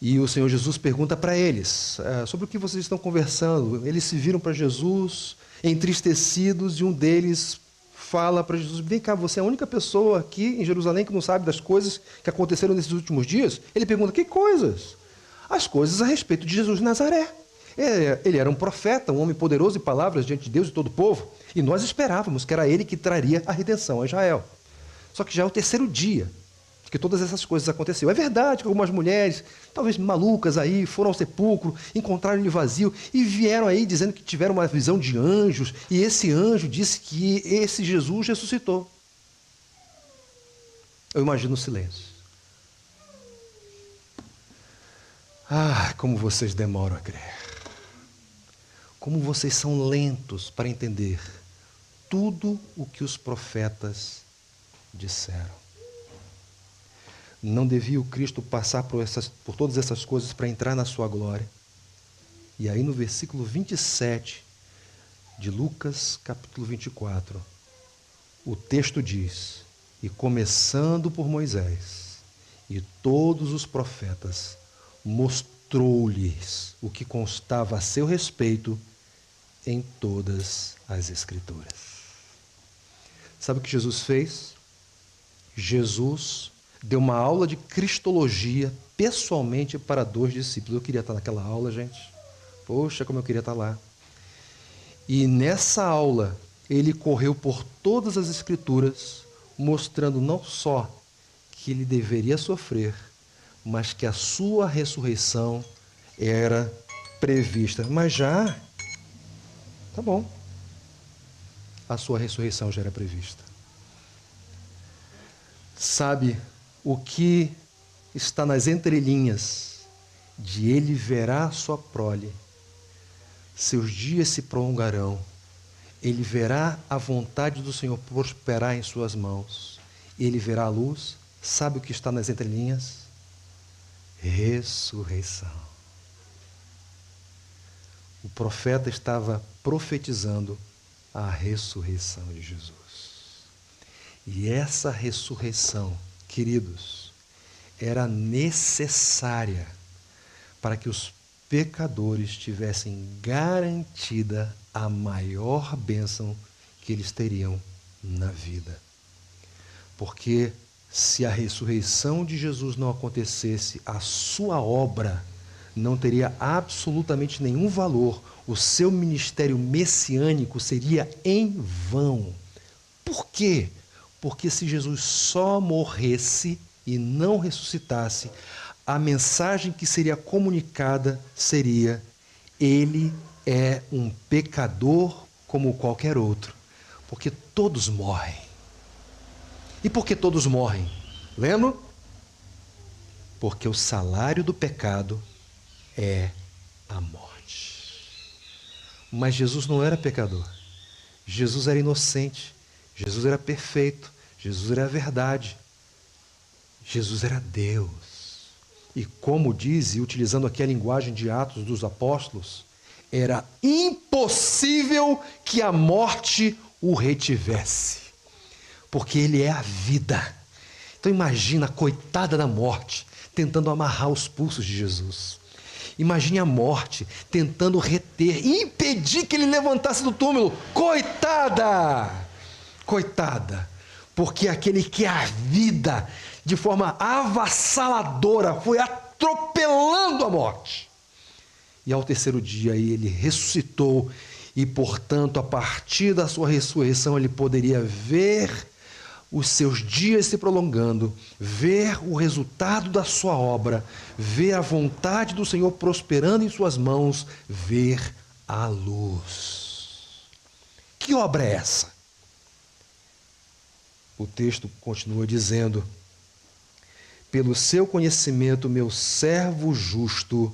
E o Senhor Jesus pergunta para eles sobre o que vocês estão conversando. Eles se viram para Jesus, entristecidos, e um deles fala para Jesus: vem cá, você é a única pessoa aqui em Jerusalém que não sabe das coisas que aconteceram nesses últimos dias? Ele pergunta: que coisas? As coisas a respeito de Jesus de Nazaré. Ele era um profeta, um homem poderoso em palavras diante de Deus e todo o povo, e nós esperávamos que era ele que traria a redenção a Israel. Só que já é o 3º dia que todas essas coisas aconteceram. É verdade que algumas mulheres, talvez malucas aí, foram ao sepulcro, encontraram ele vazio e vieram aí dizendo que tiveram uma visão de anjos, e esse anjo disse que esse Jesus ressuscitou. Eu imagino o silêncio. Como vocês demoram a crer. Como vocês são lentos para entender tudo o que os profetas disseram. Não devia o Cristo passar por todas essas coisas para entrar na sua glória? E aí no versículo 27 de Lucas, capítulo 24, o texto diz: e começando por Moisés e todos os profetas, mostrou-lhes o que constava a seu respeito em todas as Escrituras. Sabe o que Jesus fez? Jesus deu uma aula de cristologia pessoalmente para 2 discípulos. Eu queria estar naquela aula, gente. Poxa, como eu queria estar lá. E nessa aula, ele correu por todas as Escrituras, mostrando não só que ele deveria sofrer, mas que a sua ressurreição era prevista. Mas já, tá bom, a sua ressurreição já era prevista. Sabe o que está nas entrelinhas de ele verá a sua prole, seus dias se prolongarão, ele verá a vontade do Senhor prosperar em suas mãos, ele verá a luz. Sabe o que está nas entrelinhas? Ressurreição. O profeta estava profetizando a ressurreição de Jesus. E essa ressurreição, queridos, era necessária para que os pecadores tivessem garantida a maior bênção que eles teriam na vida. Porque se a ressurreição de Jesus não acontecesse, a sua obra não teria absolutamente nenhum valor. O seu ministério messiânico seria em vão. Por quê? Porque se Jesus só morresse e não ressuscitasse, a mensagem que seria comunicada seria: ele é um pecador como qualquer outro. Porque todos morrem. E por que todos morrem? Lembram? Porque o salário do pecado é a morte. Mas Jesus não era pecador. Jesus era inocente. Jesus era perfeito. Jesus era a verdade. Jesus era Deus. E como diz, e utilizando aqui a linguagem de Atos dos Apóstolos, era impossível que a morte o retivesse. Porque ele é a vida. Então imagina a coitada da morte tentando amarrar os pulsos de Jesus. Imagine a morte tentando reter, impedir que ele levantasse do túmulo. Coitada! Coitada! Porque aquele que é a vida, de forma avassaladora, foi atropelando a morte. E ao terceiro dia ele ressuscitou e, portanto, a partir da sua ressurreição, ele poderia ver os seus dias se prolongando, ver o resultado da sua obra, ver a vontade do Senhor prosperando em suas mãos, ver a luz. Que obra é essa? O texto continua dizendo: pelo seu conhecimento, meu servo justo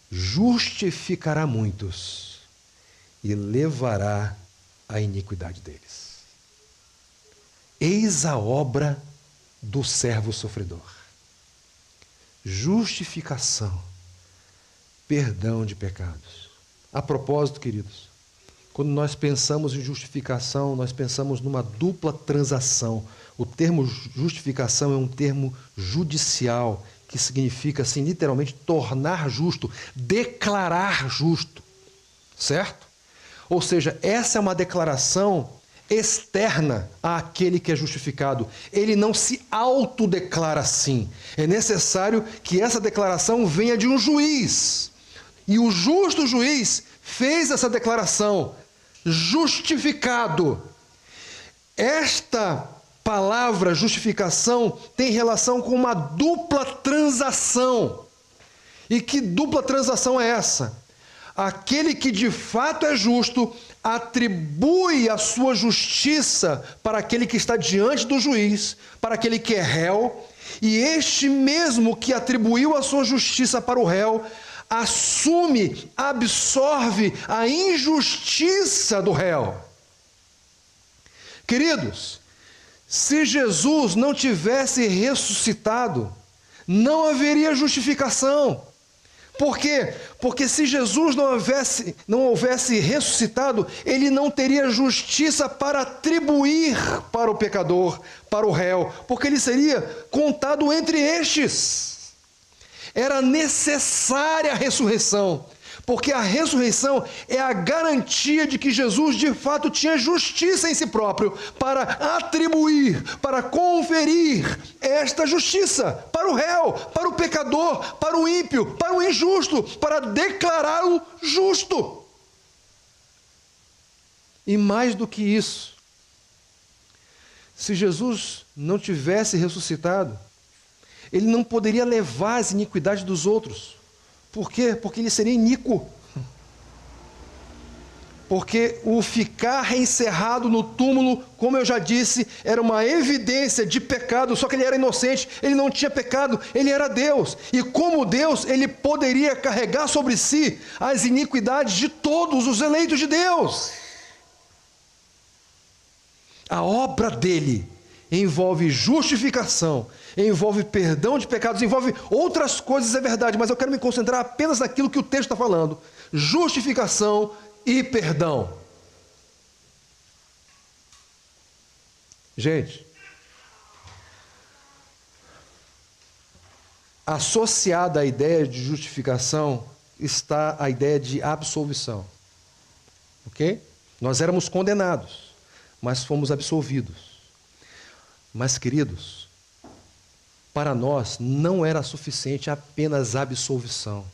justificará muitos e levará a iniquidade deles. Eis a obra do servo sofredor. Justificação, perdão de pecados. A propósito, queridos, quando nós pensamos em justificação, nós pensamos numa dupla transação. O termo justificação é um termo judicial, que significa, assim, literalmente, tornar justo, declarar justo, certo? Ou seja, essa é uma declaração externa àquele que é justificado. Ele não se autodeclara assim. É necessário que essa declaração venha de um juiz. E o justo juiz fez essa declaração: justificado. Esta palavra justificação tem relação com uma dupla transação. E que dupla transação é essa? Aquele que de fato é justo atribui a sua justiça para aquele que está diante do juiz, para aquele que é réu, e este mesmo que atribuiu a sua justiça para o réu, assume, absorve a injustiça do réu. Queridos, se Jesus não tivesse ressuscitado, não haveria justificação. Por quê? Porque se Jesus não houvesse ressuscitado, ele não teria justiça para atribuir para o pecador, para o réu, porque ele seria contado entre estes. Era necessária a ressurreição Porque a ressurreição é a garantia de que Jesus de fato tinha justiça em si próprio para atribuir, para conferir esta justiça para o réu, para o pecador, para o ímpio, para o injusto, para declará-lo justo. E mais do que isso, se Jesus não tivesse ressuscitado, ele não poderia levar as iniquidades dos outros. Por quê? Porque ele seria iníquo. Porque o ficar encerrado no túmulo, como eu já disse, era uma evidência de pecado, só que ele era inocente, ele não tinha pecado, ele era Deus. E como Deus, ele poderia carregar sobre si as iniquidades de todos os eleitos de Deus. A obra dele envolve justificação, envolve perdão de pecados, envolve outras coisas, é verdade, mas eu quero me concentrar apenas naquilo que o texto está falando: justificação e perdão. Gente, associada à ideia de justificação está a ideia de absolvição. Ok? Nós éramos condenados, mas fomos absolvidos. Mas, queridos, para nós não era suficiente apenas absolvição.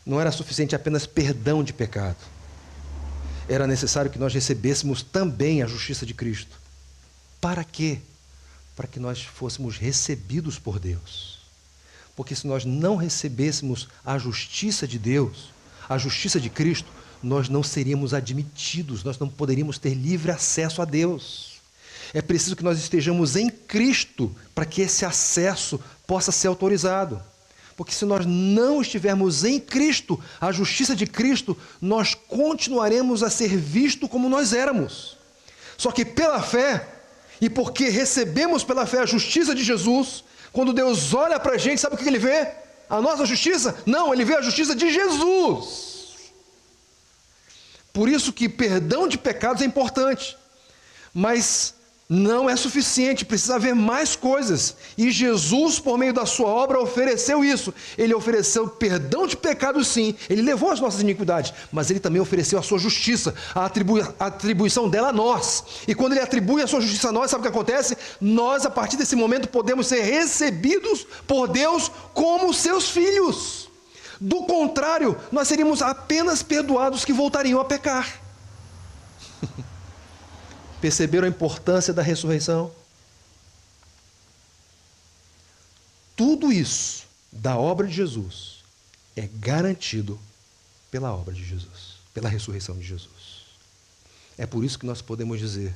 Não era suficiente apenas perdão de pecado. Era necessário que nós recebêssemos também a justiça de Cristo. Para quê? Para que nós fôssemos recebidos por Deus. Porque se nós não recebêssemos a justiça de Deus, a justiça de Cristo, nós não seríamos admitidos, nós não poderíamos ter livre acesso a Deus. É preciso que nós estejamos em Cristo para que esse acesso possa ser autorizado. Porque se nós não estivermos em Cristo, a justiça de Cristo, nós continuaremos a ser vistos como nós éramos. Só que pela fé, e porque recebemos pela fé a justiça de Jesus, quando Deus olha para a gente, sabe o que Ele vê? A nossa justiça? Não, Ele vê a justiça de Jesus. Por isso que perdão de pecados é importante, mas não é suficiente, precisa haver mais coisas. E Jesus, por meio da sua obra, ofereceu isso. Ele ofereceu perdão de pecados, sim. Ele levou as nossas iniquidades, mas ele também ofereceu a sua justiça, a atribuição dela a nós. E quando ele atribui a sua justiça a nós, sabe o que acontece? Nós, a partir desse momento, podemos ser recebidos por Deus como seus filhos. Do contrário, nós seríamos apenas perdoados que voltariam a pecar. Perceberam a importância da ressurreição? Tudo isso da obra de Jesus é garantido pela obra de Jesus, pela ressurreição de Jesus. É por isso que nós podemos dizer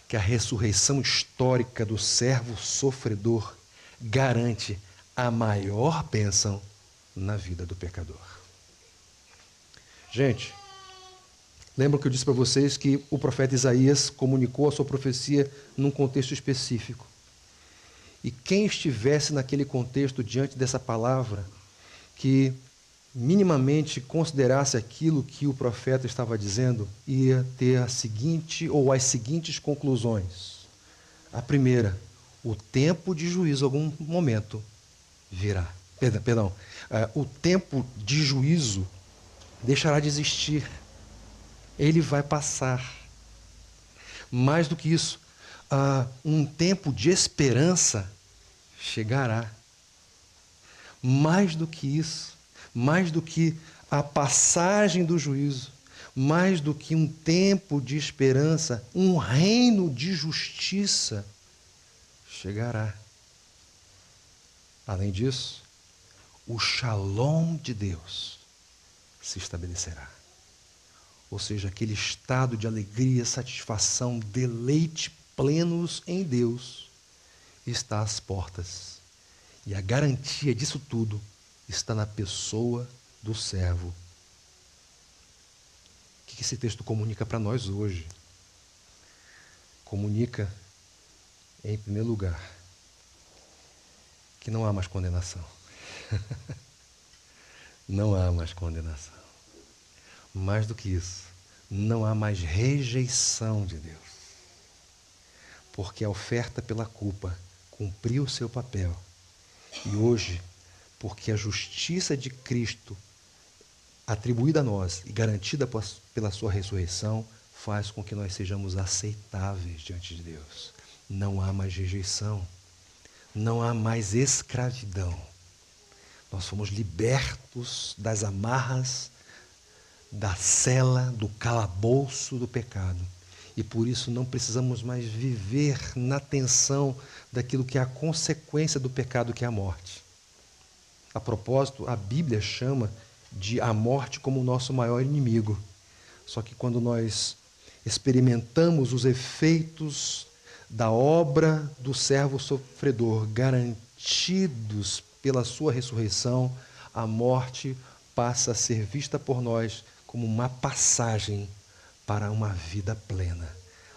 que a ressurreição histórica do servo sofredor garante a maior bênção na vida do pecador. Gente, lembram que eu disse para vocês que o profeta Isaías comunicou a sua profecia num contexto específico. E quem estivesse naquele contexto diante dessa palavra, que minimamente considerasse aquilo que o profeta estava dizendo, ia ter a seguinte ou as seguintes conclusões. A primeira: o tempo de juízo, algum momento, virá. O tempo de juízo deixará de existir. Ele vai passar. Mais do que isso, um tempo de esperança chegará. Mais do que isso, mais do que a passagem do juízo, mais do que um tempo de esperança, um reino de justiça chegará. Além disso, o shalom de Deus se estabelecerá. Ou seja, aquele estado de alegria, satisfação, deleite plenos em Deus está às portas. E a garantia disso tudo está na pessoa do servo. O que esse texto comunica para nós hoje? Comunica, em primeiro lugar, que não há mais condenação. Não há mais condenação. Mais do que isso, não há mais rejeição de Deus. Porque a oferta pela culpa cumpriu o seu papel. E hoje, Porque a justiça de Cristo, atribuída a nós e garantida pela sua ressurreição, faz com que nós sejamos aceitáveis diante de Deus. Não há mais rejeição, não há mais escravidão. Nós fomos libertos das amarras, da cela, do calabouço do pecado. E por isso não precisamos mais viver na tensão daquilo que é a consequência do pecado, que é a morte. A propósito, a Bíblia chama de a morte como o nosso maior inimigo. Só que quando nós experimentamos os efeitos da obra do servo sofredor, garantidos pela sua ressurreição, a morte passa a ser vista por nós como uma passagem para uma vida plena.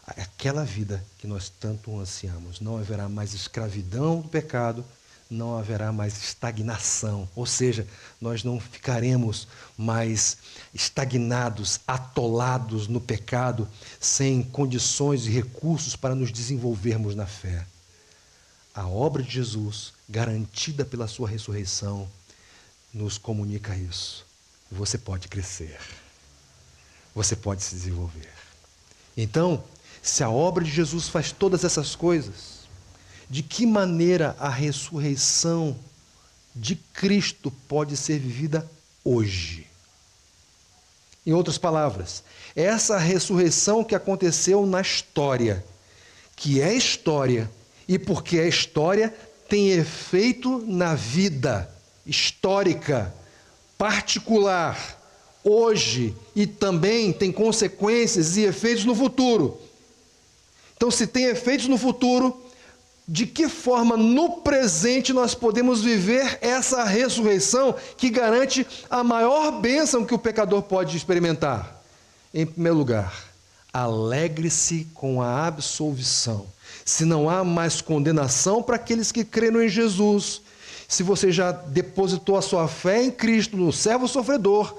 Aquela vida que nós tanto ansiamos. Não haverá mais escravidão do pecado, não haverá mais estagnação. Ou seja, nós não ficaremos mais estagnados, atolados no pecado, sem condições e recursos para nos desenvolvermos na fé. A obra de Jesus, garantida pela sua ressurreição, nos comunica isso. Você pode crescer. Você pode se desenvolver. Então, se a obra de Jesus faz todas essas coisas, de que maneira a ressurreição de Cristo pode ser vivida hoje? Em outras palavras, essa ressurreição que aconteceu na história, que é história, e porque é história, tem efeito na vida histórica, particular, hoje, e também tem consequências e efeitos no futuro. Então, se tem efeitos no futuro, de que forma no presente nós podemos viver essa ressurreição que garante a maior bênção que o pecador pode experimentar? Em primeiro lugar, alegre-se com a absolvição. Se não há mais condenação para aqueles que creram em Jesus, se você já depositou a sua fé em Cristo, no servo sofredor,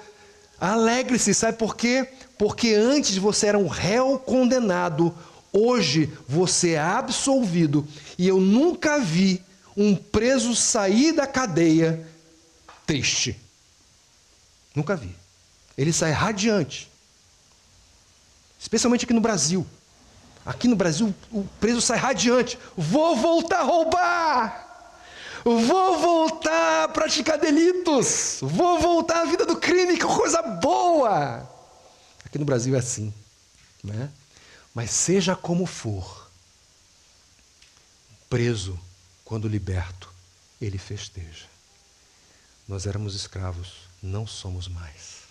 alegre-se. Sabe por quê? Porque antes você era um réu condenado, hoje você é absolvido. E eu nunca vi um preso sair da cadeia triste. Nunca vi. Ele sai radiante. Especialmente aqui no Brasil. Aqui no Brasil o preso sai radiante. Vou voltar a roubar. Vou voltar a praticar delitos. Vou voltar à vida do crime. Que coisa boa. Aqui no Brasil é assim, né? Mas seja como for, preso, quando liberto, ele festeja. Nós éramos escravos, não somos mais.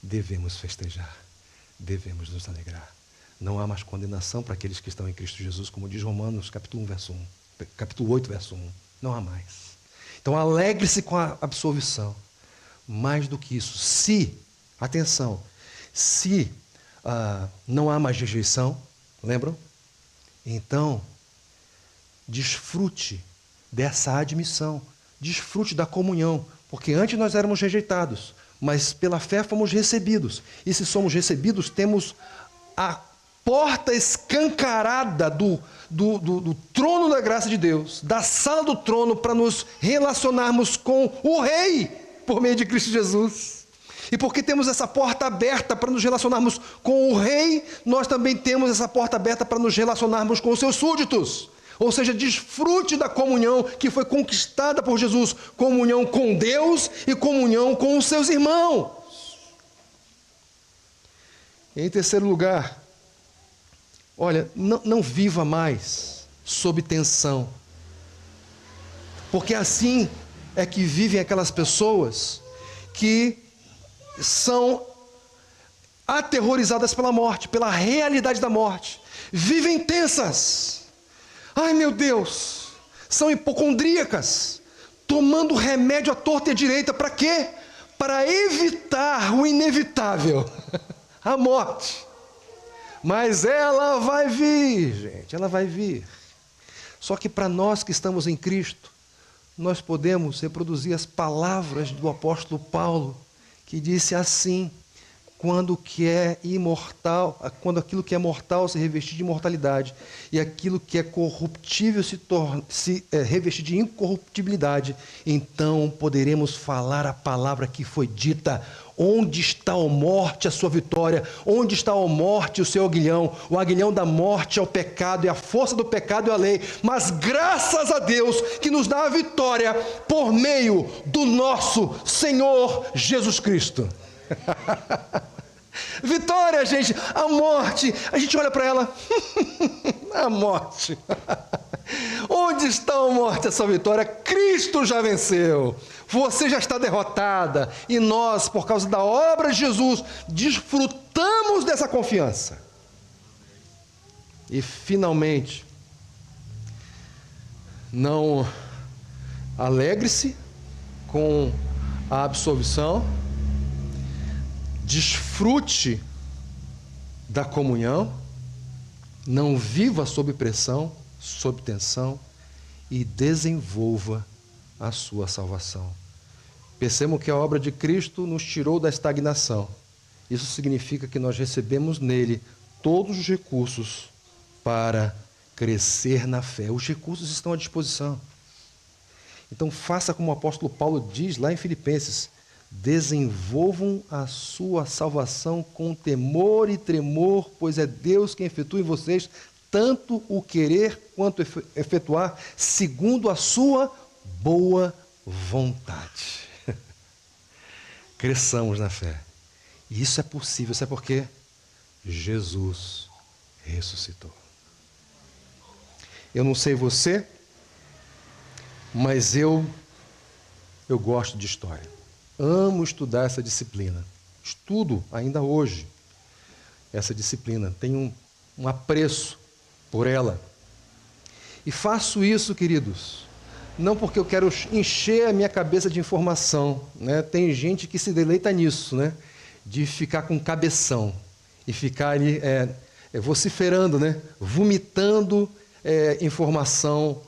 Devemos festejar, devemos nos alegrar. Não há mais condenação para aqueles que estão em Cristo Jesus, como diz Romanos, capítulo 8, verso 1. Não há mais. Então, alegre-se com a absolvição. Mais do que isso, se não há mais rejeição, lembram? Então, desfrute dessa admissão, desfrute da comunhão, porque antes nós éramos rejeitados, mas pela fé fomos recebidos. E se somos recebidos, temos a porta escancarada do trono da graça de Deus, da sala do trono, para nos relacionarmos com o Rei, por meio de Cristo Jesus. E porque temos essa porta aberta para nos relacionarmos com o Rei, nós também temos essa porta aberta para nos relacionarmos com os seus súditos. Ou seja, desfrute da comunhão que foi conquistada por Jesus, comunhão com Deus e comunhão com os seus irmãos. Em terceiro lugar, olha, não viva mais sob tensão, porque assim é que vivem aquelas pessoas que são aterrorizadas pela morte, pela realidade da morte, vivem tensas. Ai meu Deus, são hipocondríacas, tomando remédio à torta e à direita, para quê? Para evitar o inevitável, a morte. Mas ela vai vir, gente, ela vai vir. Só que para nós que estamos em Cristo, nós podemos reproduzir as palavras do apóstolo Paulo, que disse assim, quando que é imortal, quando aquilo que é mortal se revestir de imortalidade e aquilo que é corruptível se revestir de incorruptibilidade, então poderemos falar a palavra que foi dita. Onde está, ó morte, a sua vitória? Onde está, ó morte, o seu aguilhão? O aguilhão da morte é o pecado, e a força do pecado é a lei. Mas graças a Deus que nos dá a vitória por meio do nosso Senhor Jesus Cristo. Vitória, gente. A morte, a gente olha para ela. A morte. Onde está, a morte, essa vitória? Cristo já venceu. Você já está derrotada. E nós, por causa da obra de Jesus, desfrutamos dessa confiança. E finalmente, não alegre-se com a absolvição. Desfrute da comunhão, não viva sob pressão, sob tensão, e desenvolva a sua salvação. Percebam que a obra de Cristo nos tirou da estagnação. Isso significa que nós recebemos nele todos os recursos para crescer na fé. Os recursos estão à disposição. Então faça como o apóstolo Paulo diz lá em Filipenses: desenvolvam a sua salvação com temor e tremor, pois é Deus quem efetua em vocês tanto o querer quanto efetuar, segundo a sua boa vontade. Cresçamos na fé. E isso é possível, sabe por quê? Jesus ressuscitou. Eu não sei você, mas eu gosto de história. Amo estudar essa disciplina. Estudo ainda hoje essa disciplina. Tenho um apreço por ela. E faço isso, queridos, não porque eu quero encher a minha cabeça de informação, né? Tem gente que se deleita nisso, né? De ficar com cabeção e ficar ali vociferando, né? Vomitando informação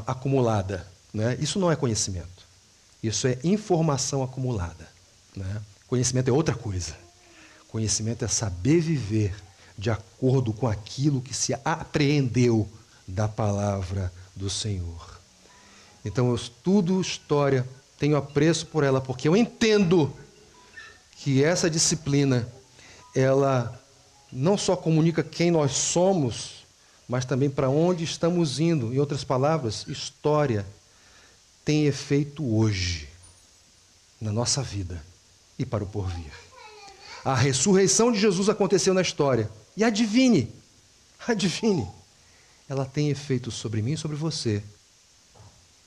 acumulada, né? Isso não é conhecimento. Isso é informação acumulada, né? Conhecimento é outra coisa. Conhecimento é saber viver de acordo com aquilo que se apreendeu da palavra do Senhor. Então eu estudo história, tenho apreço por ela, porque eu entendo que essa disciplina, ela não só comunica quem nós somos, mas também para onde estamos indo. Em outras palavras, história tem efeito hoje, na nossa vida e para o porvir. A ressurreição de Jesus aconteceu na história. E adivinhe, ela tem efeito sobre mim e sobre você,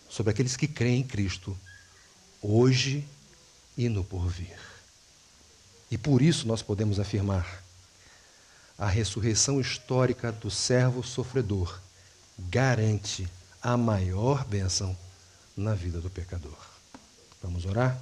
sobre aqueles que creem em Cristo, hoje e no porvir. E por isso nós podemos afirmar: a ressurreição histórica do servo sofredor garante a maior bênção na vida do pecador. Vamos orar?